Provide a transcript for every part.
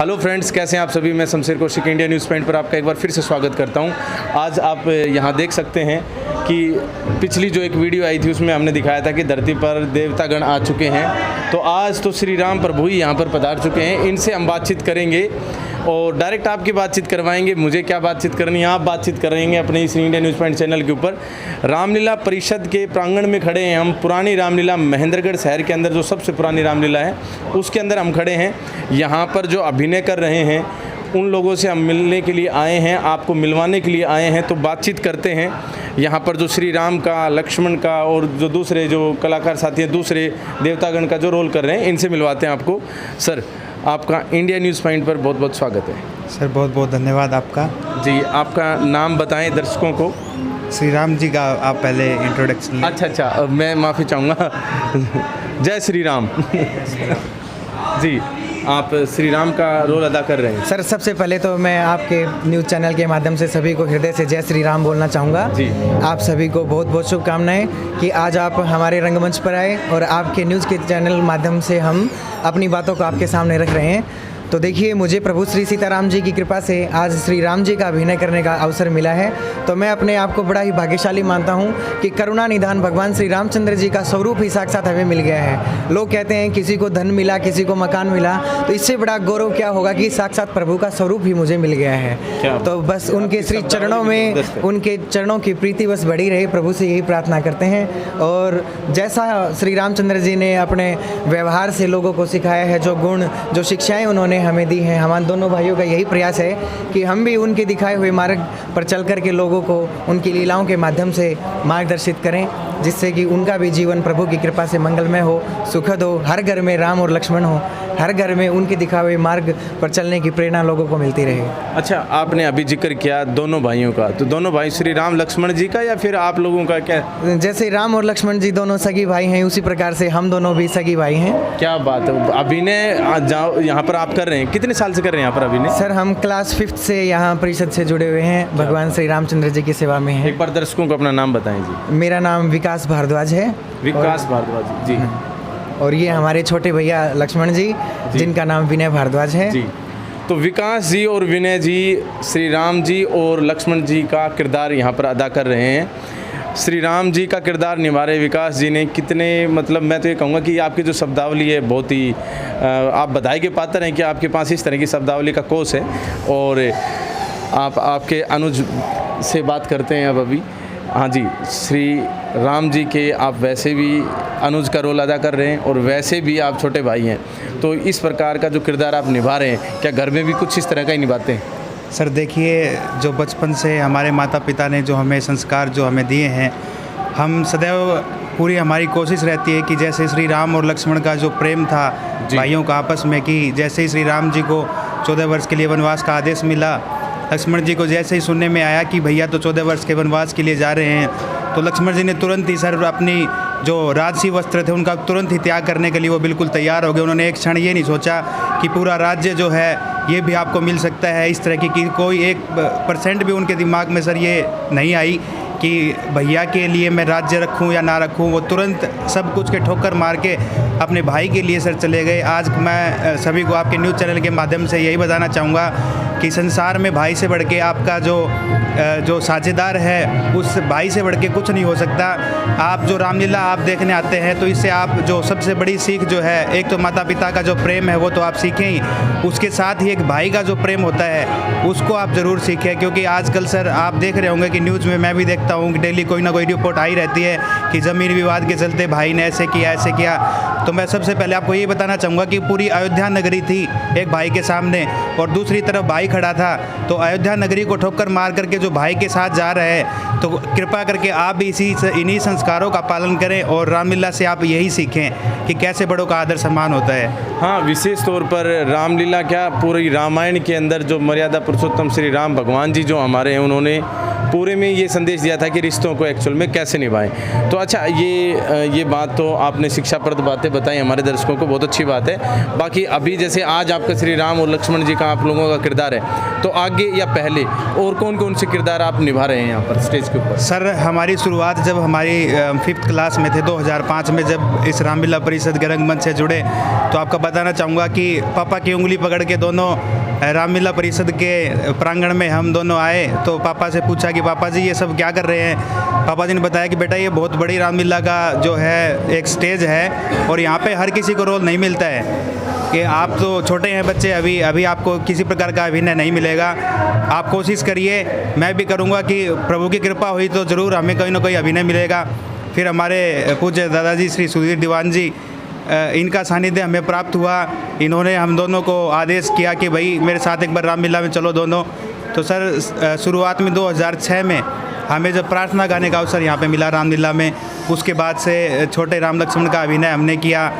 Hello friends, कैसे हैं आप सभी। मैं Shamsher Kaushik India news point पर आपका एक बार फिर से स्वागत करता हूं। आज आप यहां देख सकते हैं कि पिछली जो एक वीडियो आई थी उसमें हमने दिखाया था कि धरती पर देवतागण आ चुके हैं। तो आज तो श्री राम प्रभु ही यहां पर पधार चुके हैं। इनसे हम बातचीत करेंगे और डायरेक्ट आपकी बातचीत करवाएंगे। मुझे क्या बातचीत करनी है, आप बातचीत करेंगे अपने इस इंडिया न्यूज़ पॉइंट चैनल के ऊपर। रामलीला परिषद के प्रांगण में खड़े हैं हम। पुरानी रामलीला महेंद्रगढ़ शहर के अंदर जो सबसे पुरानी रामलीला है उसके अंदर हम खड़े हैं। यहाँ पर जो अभिनय कर रहे हैं उन लोगों से हम मिलने के लिए आए हैं, आपको मिलवाने के लिए आए हैं। तो बातचीत करते हैं। यहाँ पर जो श्री राम का, लक्ष्मण का और जो दूसरे जो कलाकार साथी हैं, दूसरे देवतागण का जो रोल कर रहे हैं, इनसे मिलवाते हैं आपको। सर, आपका इंडिया न्यूज़ पॉइंट पर बहुत बहुत स्वागत है। सर बहुत बहुत धन्यवाद आपका। जी, आपका नाम बताएं दर्शकों को। श्री राम जी का आप पहले इंट्रोडक्शन। अच्छा, मैं माफ़ी चाहूँगा। जय श्री राम। जी, आप श्री राम का रोल अदा कर रहे हैं। सर, सबसे पहले तो मैं आपके न्यूज़ चैनल के माध्यम से सभी को हृदय से जय श्री राम बोलना चाहूँगा। जी, आप सभी को बहुत बहुत शुभकामनाएं कि आज आप हमारे रंगमंच पर आए और आपके न्यूज़ के चैनल माध्यम से हम अपनी बातों को आपके सामने रख रहे हैं। तो देखिए, मुझे प्रभु श्री सीताराम जी की कृपा से आज श्री राम जी का अभिनय करने का अवसर मिला है। तो मैं अपने आप को बड़ा ही भाग्यशाली मानता हूं कि करुणा निधान भगवान श्री रामचंद्र जी का स्वरूप ही साक्षात हमें मिल गया है। लोग कहते हैं किसी को धन मिला, किसी को मकान मिला, तो इससे बड़ा गौरव क्या होगा कि साक्षात प्रभु का स्वरूप ही मुझे मिल गया है। तो बस उनके श्री चरणों में, उनके चरणों की प्रीति बस बढ़ी रहे, प्रभु से यही प्रार्थना करते हैं। और जैसा श्री रामचंद्र जी ने अपने व्यवहार से लोगों को सिखाया है, जो गुण, जो शिक्षाएँ उन्होंने हमें दी हैं, हमारे दोनों भाइयों का यही प्रयास है कि हम भी उनके दिखाए हुए मार्ग पर चल कर के लोगों को उनकी लीलाओं के माध्यम से मार्गदर्शित करें, जिससे कि उनका भी जीवन प्रभु की कृपा से मंगलमय हो, सुखद हो। हर घर में राम और लक्ष्मण हो, हर घर में उनके दिखाए हुए मार्ग पर चलने की प्रेरणा लोगों को मिलती रहे। अच्छा, आपने अभी जिक्र किया दोनों भाइयों का, तो दोनों भाई श्री राम लक्ष्मण जी का या फिर आप लोगों का क्या? जैसे राम और लक्ष्मण जी दोनों सगी भाई हैं, उसी प्रकार से हम दोनों भी सगी भाई हैं। क्या बात है। अभिनय जाओ यहाँ पर आप कर रहे हैं, कितने साल से कर रहे हैं यहाँ पर अभिनय? सर, हम क्लास 5 से यहाँ परिषद से जुड़े हुए हैं, भगवान श्री रामचंद्र जी की सेवा में हैं। एक बार दर्शकों को अपना नाम बताएं जी। मेरा नाम विकास भारद्वाज है। विकास भारद्वाज जी। और ये हमारे छोटे भैया लक्ष्मण जी, जिनका नाम विनय भारद्वाज है जी। तो विकास जी और विनय जी श्री राम जी और लक्ष्मण जी का किरदार यहाँ पर अदा कर रहे हैं। श्री राम जी का किरदार निभा रहे विकास जी ने। कितने, मतलब मैं तो ये कहूँगा कि आपकी जो शब्दावली है बहुत ही आप बधाई के पात्र हैं कि आपके पास इस तरह की शब्दावली का कोश है। और आप आपके अनुज से बात करते हैं अब अभी। हाँ जी, श्री राम जी के आप वैसे भी अनुज का रोल अदा कर रहे हैं और वैसे भी आप छोटे भाई हैं। तो इस प्रकार का जो किरदार आप निभा रहे हैं, क्या घर में भी कुछ इस तरह का ही निभाते हैं? सर देखिए, जो बचपन से हमारे माता पिता ने जो हमें संस्कार जो हमें दिए हैं, हम सदैव पूरी हमारी कोशिश रहती है कि जैसे श्री राम और लक्ष्मण का जो प्रेम था भाइयों का आपस में, कि जैसे ही श्री राम जी को 14 वर्ष के लिए वनवास का आदेश मिला, लक्ष्मण जी को जैसे ही सुनने में आया कि भैया तो 14 वर्ष के वनवास के लिए जा रहे हैं, तो लक्ष्मण जी ने तुरंत ही सर अपनी जो राजसी वस्त्र थे उनका तुरंत ही त्याग करने के लिए वो बिल्कुल तैयार हो गए। उन्होंने एक क्षण ये नहीं सोचा कि पूरा राज्य जो है ये भी आपको मिल सकता है। इस तरह की कोई 1% भी उनके दिमाग में सर ये नहीं आई कि भैया के लिए मैं राज्य रखूं या ना रखूं। वो तुरंत सब कुछ के ठोकर मार के अपने भाई के लिए सर चले गए। आज मैं सभी को आपके न्यूज़ चैनल के माध्यम से यही बताना चाहूँगा कि संसार में भाई से बढ़ के आपका जो साझेदार है, उस भाई से बढ़ के कुछ नहीं हो सकता। आप जो रामलीला आप देखने आते हैं, तो इससे आप जो सबसे बड़ी सीख जो है, एक तो माता पिता का जो प्रेम है वो तो आप सीखें ही, उसके साथ ही एक भाई का जो प्रेम होता है उसको आप ज़रूर सीखें। क्योंकि आजकल सर आप देख रहे होंगे कि न्यूज़ में मैं भी देखता हूँ कि डेली कोई ना कोई रिपोर्ट आई रहती है कि ज़मीन विवाद के चलते भाई ने ऐसे किया ऐसे किया। तो मैं सबसे पहले आपको ये बताना चाहूँगा कि पूरी अयोध्या नगरी थी एक भाई के सामने और दूसरी तरफ भाई खड़ा था। तो अयोध्या नगरी को ठोकर मार करके जो भाई के साथ जा रहे हैं, तो कृपा करके आप भी इन्हीं संस्कारों का पालन करें और रामलीला से आप यही सीखें कि कैसे बड़ों का आदर सम्मान होता है। हाँ, विशेष तौर पर रामलीला क्या, पूरी रामायण के अंदर जो मर्यादा पुरुषोत्तम श्री राम भगवान जी जो हमारे हैं, उन्होंने पूरे में ये संदेश दिया था कि रिश्तों को एक्चुअल में कैसे निभाएं। तो अच्छा, ये बात तो आपने शिक्षाप्रद बातें बताई हमारे दर्शकों को, बहुत अच्छी बात है। बाकी अभी जैसे आज आपका श्री राम और लक्ष्मण जी का आप लोगों का किरदार है, तो आगे या पहले और कौन कौन से किरदार आप निभा रहे हैं यहाँ पर स्टेज के ऊपर? सर, हमारी शुरुआत जब हमारी 5th क्लास में थे 2005 में, जब इस रामलीला परिषद के रंगमंच से जुड़े, तो आपको बताना चाहूँगा कि पापा की उंगली पकड़ के दोनों रामलीला परिषद के प्रांगण में हम दोनों आए। तो पापा से पूछा कि पापा जी ये सब क्या कर रहे हैं? पापा जी ने बताया कि बेटा ये बहुत बड़ी रामलीला का जो है एक स्टेज है और यहाँ पे हर किसी को रोल नहीं मिलता है, कि आप तो छोटे हैं बच्चे, अभी आपको किसी प्रकार का अभिनय नहीं मिलेगा। आप कोशिश करिए, मैं भी करूँगा कि प्रभु की कृपा हुई तो ज़रूर हमें कोई ना कोई अभिनय मिलेगा। फिर हमारे पूज्य दादाजी श्री सुधीर दीवान जी, इनका सानिध्य हमें प्राप्त हुआ। इन्होंने हम दोनों को आदेश किया कि भाई मेरे साथ एक बार रामलीला में चलो दोनों। तो सर, शुरुआत में 2006 में हमें जब प्रार्थना गाने का अवसर यहाँ पे मिला रामलीला में, उसके बाद से छोटे राम लक्ष्मण का अभिनय हमने किया।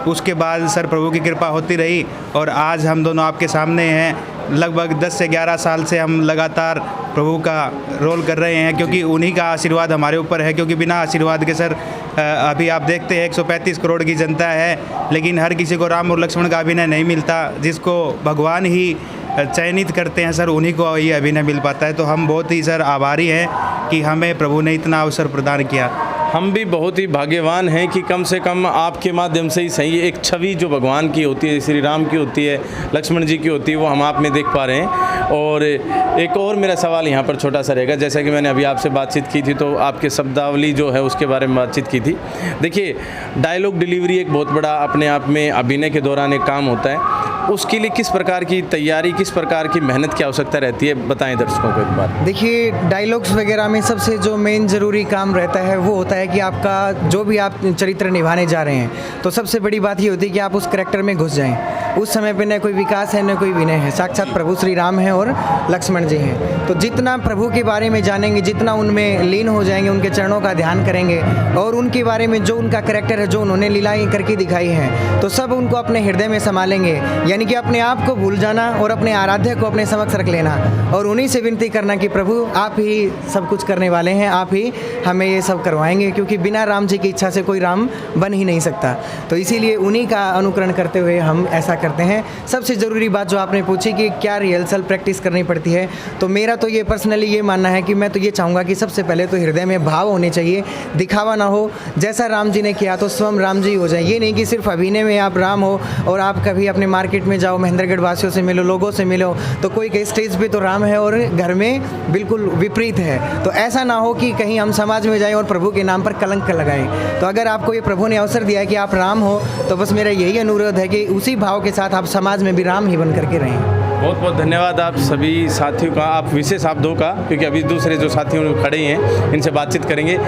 उसके बाद सर प्रभु की कृपा होती रही और आज हम दोनों आपके सामने हैं। लगभग 10 से 11 साल से हम लगातार प्रभु का रोल कर रहे हैं, क्योंकि उन्हीं का आशीर्वाद हमारे ऊपर है। क्योंकि बिना आशीर्वाद के सर, अभी आप देखते हैं 135 करोड़ की जनता है, लेकिन हर किसी को राम और लक्ष्मण का अभिनय नहीं मिलता। जिसको भगवान ही चयनित करते हैं सर, उन्हीं को ये अभिनय मिल पाता है। तो हम बहुत ही सर आभारी हैं कि हमें प्रभु ने इतना अवसर प्रदान किया। हम भी बहुत ही भाग्यवान हैं कि कम से कम आपके माध्यम से ही सही एक छवि जो भगवान की होती है, श्री राम की होती है, लक्ष्मण जी की होती है, वो हम आप में देख पा रहे हैं। और एक और मेरा सवाल यहाँ पर छोटा सा रहेगा, जैसा कि मैंने अभी आपसे बातचीत की थी तो आपके शब्दावली जो है उसके बारे में बातचीत की थी। देखिए, डायलॉग डिलीवरी एक बहुत बड़ा अपने आप में अभिनय के दौरान एक काम होता है। उसके लिए किस प्रकार की तैयारी, किस प्रकार की मेहनत की आवश्यकता रहती है, बताएं दर्शकों को एक बार। देखिए, डायलॉग्स वगैरह में सबसे जो मेन ज़रूरी काम रहता है वो होता है कि आपका जो भी आप चरित्र निभाने जा रहे हैं, तो सबसे बड़ी बात ये होती है कि आप उस कैरेक्टर में घुस जाएं। उस समय पे न कोई विकास है न कोई विनय है, साक्षात प्रभु श्री राम हैं और लक्ष्मण जी हैं। तो जितना प्रभु के बारे में जानेंगे, जितना उनमें लीन हो जाएंगे, उनके चरणों का ध्यान करेंगे और उनके बारे में जो उनका कैरेक्टर है, जो उन्होंने लीलाएँ करके दिखाई हैं, तो सब उनको अपने हृदय में संभालेंगे। यानी कि अपने आप को भूल जाना और अपने आराध्य को अपने समक्ष रख लेना और उन्हीं से विनती करना कि प्रभु आप ही सब कुछ करने वाले हैं, आप ही हमें ये सब करवाएंगे, क्योंकि बिना राम जी की इच्छा से कोई राम बन ही नहीं सकता। तो इसीलिए उन्हीं का अनुकरण करते हुए हम ऐसा करते हैं। सबसे ज़रूरी बात जो आपने पूछी कि क्या रिहर्सल प्रैक्टिस करनी पड़ती है, तो मेरा तो ये पर्सनली ये मानना है कि मैं तो ये चाहूँगा कि सबसे पहले तो हृदय में भाव होने चाहिए, दिखावा ना हो। जैसा राम जी ने किया तो स्वयं राम जी हो जाए। ये नहीं कि सिर्फ अभिनय में आप राम हो और आप कभी अपने मार्केट में जाओ, महेंद्रगढ़ वासियों से मिलो, लोगों से मिलो, तो कोई कहीं स्टेज पे तो राम है और घर में बिल्कुल विपरीत है। तो ऐसा ना हो कि कहीं हम समाज में जाएं और प्रभु के नाम पर कलंक लगाएं। तो अगर आपको ये प्रभु ने अवसर दिया है कि आप राम हो, तो बस मेरा यही अनुरोध है कि उसी भाव के साथ आप समाज में भी राम ही बन करके रहें। बहुत बहुत धन्यवाद आप सभी साथियों का, आप विशेष आप दो का, क्योंकि अभी दूसरे जो साथियों खड़े हैं इनसे बातचीत करेंगे।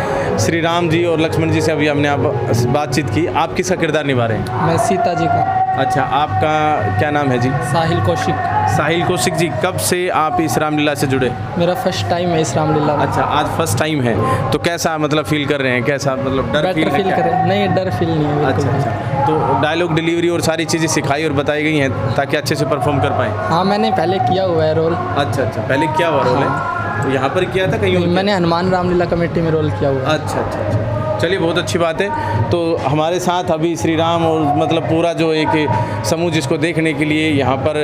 श्री राम जी और लक्ष्मण जी से अभी हमने आप बातचीत की। आप किसका किरदार निभा रहे हैं? मैं सीता जी का। अच्छा, आपका क्या नाम है जी? साहिल कौशिक। साहिल कौशिक जी, कब से आप इस रामलीला से जुड़े? मेरा फर्स्ट टाइम है इस रामलीला में। अच्छा, आज फर्स्ट टाइम है, तो कैसा मतलब फील कर रहे हैं? कैसा मतलब डर बेटर फील है? करें? नहीं, डर फील नहीं है बिल्कुल। अच्छा, तो डायलॉग डिलीवरी और सारी चीज़ें सिखाई और बताई गई हैं ताकि अच्छे से परफॉर्म कर पाएँ? हाँ, मैंने पहले किया हुआ है रोल। अच्छा, पहले क्या हुआ रोल है? तो यहाँ पर किया था कहीं और? मैंने हनुमान रामलीला कमेटी में रोल किया हुआ है। अच्छा, चलिए बहुत अच्छी बात है। तो हमारे साथ अभी श्री राम और मतलब पूरा जो एक समूह जिसको देखने के लिए यहाँ पर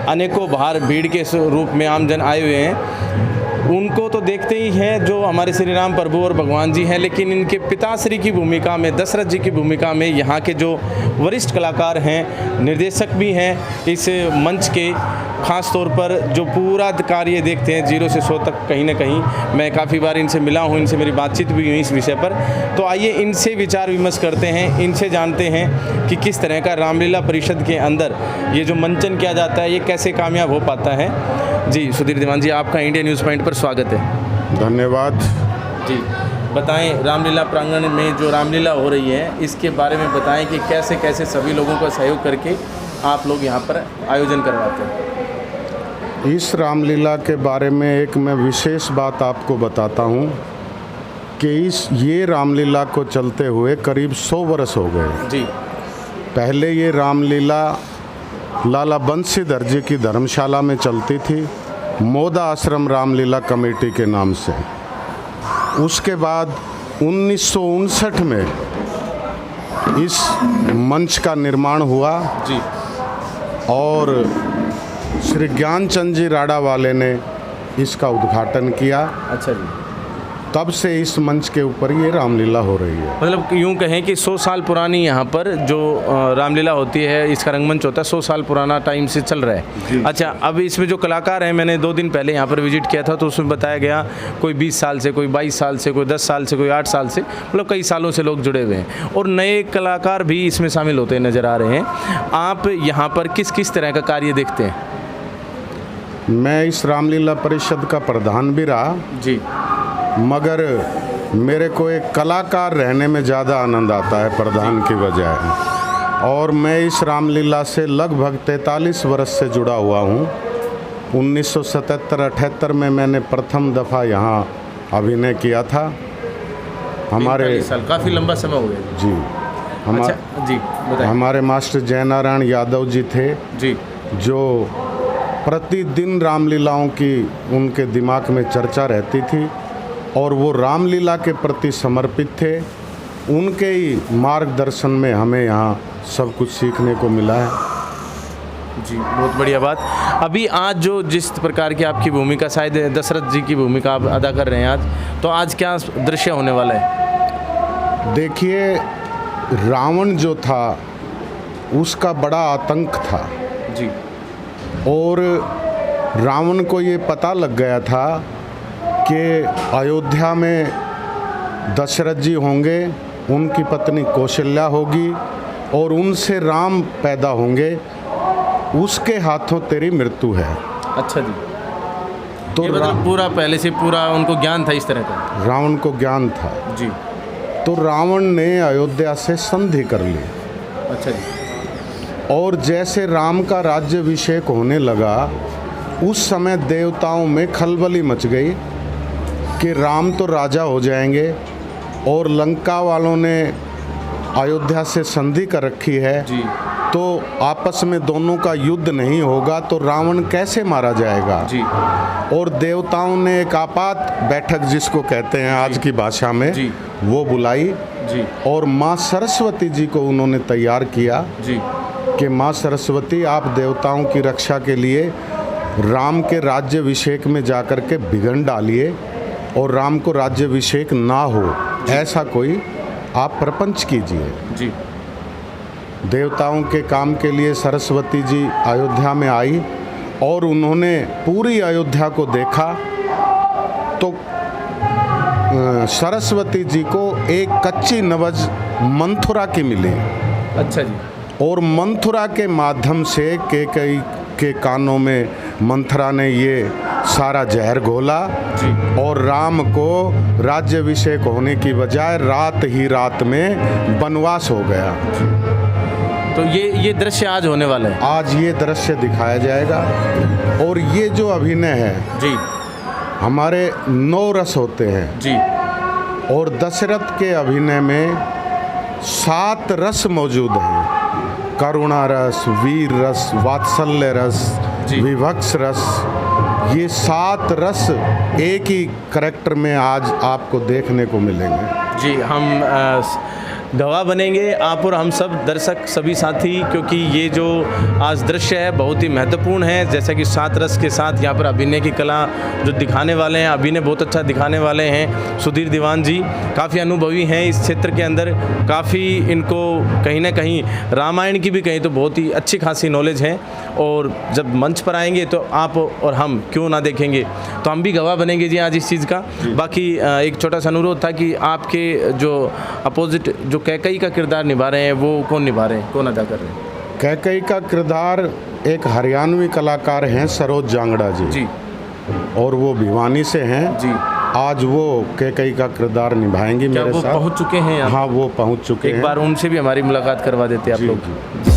अनेकों बाहर भीड़ के रूप में आमजन आए हुए हैं, उनको तो देखते ही हैं जो हमारे श्री राम प्रभु और भगवान जी हैं, लेकिन इनके पिताश्री की भूमिका में, दशरथ जी की भूमिका में यहाँ के जो वरिष्ठ कलाकार हैं, निर्देशक भी हैं इस मंच के, ख़ास तौर पर जो पूरा कार्य देखते हैं 0 से 100 तक, कहीं ना कहीं मैं काफ़ी बार इनसे मिला हूँ, इनसे मेरी बातचीत भी हुई इस विषय पर। तो आइए इनसे विचार विमर्श करते हैं, इनसे जानते हैं कि किस तरह का रामलीला परिषद के अंदर ये जो मंचन किया जाता है ये कैसे कामयाब हो पाता है। जी सुधीर दीवान जी, आपका इंडिया न्यूज़ पॉइंट पर स्वागत है। धन्यवाद जी, बताएं रामलीला प्रांगण में जो रामलीला हो रही है इसके बारे में बताएं कि कैसे कैसे सभी लोगों का सहयोग करके आप लोग यहाँ पर आयोजन करवाते हैं। इस रामलीला के बारे में एक मैं विशेष बात आपको बताता हूँ कि ये रामलीला को चलते हुए करीब 100 वर्ष हो गए। जी, पहले ये रामलीला लाला बंसीधर जी की धर्मशाला में चलती थी मोदा आश्रम रामलीला कमेटी के नाम से। उसके बाद 1959 में इस मंच का निर्माण हुआ जी। और श्री ज्ञानचंद जी राडा वाले ने इसका उद्घाटन किया। अच्छा जी। तब से इस मंच के ऊपर ये रामलीला हो रही है। मतलब यूँ कहें कि 100 साल पुरानी यहाँ पर जो रामलीला होती है, इसका रंगमंच होता है, 100 साल पुराना टाइम से चल रहा है। अच्छा, अब इसमें जो कलाकार हैं, मैंने 2 दिन पहले यहाँ पर विजिट किया था, तो उसमें बताया गया कोई 20 साल से, कोई 22 साल से, कोई 10 साल से, कोई 8 साल से, मतलब कई सालों से लोग जुड़े हुए हैं और नए कलाकार भी इसमें शामिल होते नज़र आ रहे हैं। आप यहाँ पर किस किस तरह का कार्य देखते हैं? मैं इस रामलीला परिषद का प्रधान भी रहा जी। मगर मेरे को एक कलाकार रहने में ज़्यादा आनंद आता है प्रधान की बजाय। और मैं इस रामलीला से लगभग 43 वर्ष से जुड़ा हुआ हूँ। 1977-78 में मैंने प्रथम दफ़ा यहाँ अभिनय किया था। हमारे साल, काफ़ी लंबा समय हो गया जी। अच्छा जी, बताइए। हमारे मास्टर जयनारायण यादव जी थे जी, जो प्रतिदिन रामलीलाओं की उनके दिमाग में चर्चा रहती थी और वो रामलीला के प्रति समर्पित थे। उनके ही मार्गदर्शन में हमें यहाँ सब कुछ सीखने को मिला है। जी, बहुत बढ़िया बात। अभी आज जो जिस प्रकार की आपकी भूमिका, शायद दशरथ जी की भूमिका आप अदा कर रहे हैं आज, तो आज क्या दृश्य होने वाला है? देखिए, रावण जो था उसका बड़ा आतंक था जी। और रावण को ये पता लग गया था कि अयोध्या में दशरथ जी होंगे, उनकी पत्नी कौशल्या होगी और उनसे राम पैदा होंगे, उसके हाथों तेरी मृत्यु है। अच्छा जी। तो ये मतलब पूरा पहले से पूरा उनको ज्ञान था इस तरह का? रावण को ज्ञान था जी। तो रावण ने अयोध्या से संधि कर ली। अच्छा जी। और जैसे राम का राज्याभिषेक होने लगा, उस समय देवताओं में खलबली मच गई कि राम तो राजा हो जाएंगे और लंका वालों ने अयोध्या से संधि कर रखी है जी। तो आपस में दोनों का युद्ध नहीं होगा तो रावण कैसे मारा जाएगा। जी। और देवताओं ने एक आपात बैठक, जिसको कहते हैं आज की भाषा में, जी। वो बुलाई जी। और माँ सरस्वती जी को उन्होंने तैयार किया जी। कि माँ सरस्वती, आप देवताओं की रक्षा के लिए राम के राज्याभिषेक में जाकर के विघ्न डालिए और राम को राज्याभिषेक ना हो, ऐसा कोई आप प्रपंच कीजिए। जी। देवताओं के काम के लिए सरस्वती जी अयोध्या में आई और उन्होंने पूरी अयोध्या को देखा तो सरस्वती जी को एक कच्ची नवज मंथुरा की मिली। अच्छा जी। और मंथुरा के माध्यम से कैकेयी के कानों में मंथरा ने ये सारा जहर घोला और राम को राज्याभिषेक होने की बजाय रात ही रात में वनवास हो गया। तो ये दृश्य आज होने वाला है? आज ये दृश्य दिखाया जाएगा। और ये जो अभिनय है जी, हमारे 9 रस होते हैं जी। और दशरथ के अभिनय में 7 रस मौजूद हैं। करुणा रस, वीर रस, वात्सल्य रस, विभक्ष रस, ये 7 रस एक ही कैरेक्टर में आज आपको देखने को मिलेंगे। जी, हम गवाह बनेंगे, आप और हम सब दर्शक सभी साथी, क्योंकि ये जो आज दृश्य है बहुत ही महत्वपूर्ण है। जैसा कि 7 रस के साथ यहाँ पर अभिनय की कला जो दिखाने वाले हैं, अभिनय बहुत अच्छा दिखाने वाले हैं सुधीर दीवान जी, काफ़ी अनुभवी हैं इस क्षेत्र के अंदर, काफ़ी इनको कहीं ना कहीं रामायण की भी कहीं तो बहुत ही अच्छी खासी नॉलेज है। और जब मंच पर आएंगे तो आप और हम क्यों ना देखेंगे, तो हम भी गवाह बनेंगे जी आज इस चीज़ का। बाकी एक छोटा सा अनुरोध था कि आपके जो अपोजिट जो कैकेयी का किरदार निभा रहे हैं वो कौन निभा रहे हैं, कौन अदा कर रहे हैं? कैकेयी का किरदार एक हरियाणवी कलाकार हैं सरोज जांगड़ा जी, जी। और वो भिवानी से हैं जी। आज वो कैकेयी का किरदार निभाएंगी मेरे वो साथ। पहुंच चुके हैं? हाँ, वो पहुंच चुके हैं। एक बार उनसे भी हमारी मुलाकात करवा देते आप जी, लोग। जी।